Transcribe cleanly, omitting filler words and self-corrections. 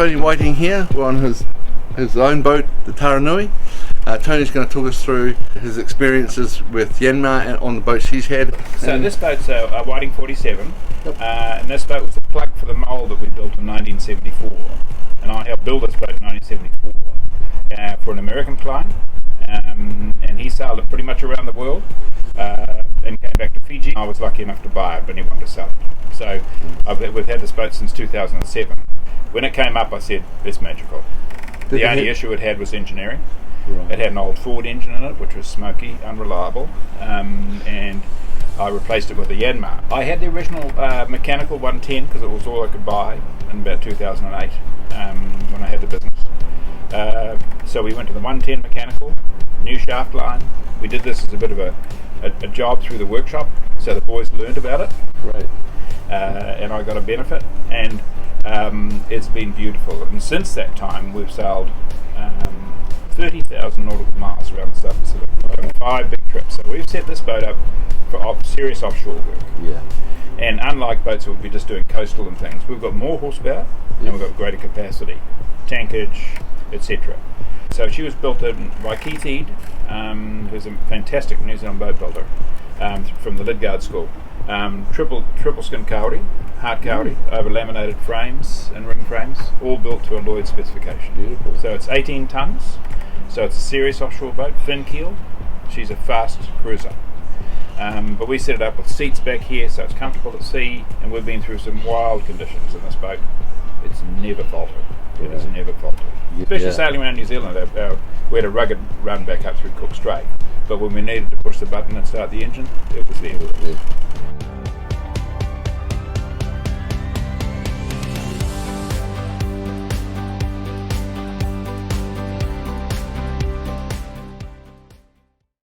Tony Whiting here. We're on his own boat, the Taranui. Tony's going to talk us through his experiences with Yanmar and on the boats he's had. So this boat's a Whiting 47, Yep. and this boat was a plug for the mole that we built in 1974. And I helped build this boat in 1974 for an American client, and he sailed it pretty much around the world and came back to Fiji. I was lucky enough to buy it, but he wanted to sell it. So we've had this boat since 2007. When it came up, I said, it's magical. The only issue it had was engineering. Right. It had an old Ford engine in it, which was smoky, unreliable, and I replaced it with a Yanmar. I had the original mechanical 110 because it was all I could buy in about 2008 when I had the business. So we went to the 110 mechanical, new shaft line. We did this as a bit of a job through the workshop, so the boys learned about it. Right. And I got a benefit, and it's been beautiful. And since that time, we've sailed 30,000 nautical miles around the South Pacific. We've done 5 big trips. So we've set this boat up for serious offshore work. Yeah. And unlike boats that would be just doing coastal and things, we've got more horsepower and we've got greater capacity, tankage, etc. So she was built by Keith Eade, who's a fantastic New Zealand boat builder from the Lidgard School. Triple skin kauri, hard kauri, over laminated frames and ring frames, all built to a Lloyd specification. Beautiful. So it's 18 tons, so it's a serious offshore boat, thin keel. She's a fast cruiser. But we set it up with seats back here so it's comfortable at sea, and we've been through some wild conditions in this boat. It's never faltered. It has never faltered. Especially sailing around New Zealand, we had a rugged run back up through Cook Strait, but when we needed to push the button and start the engine, it was there.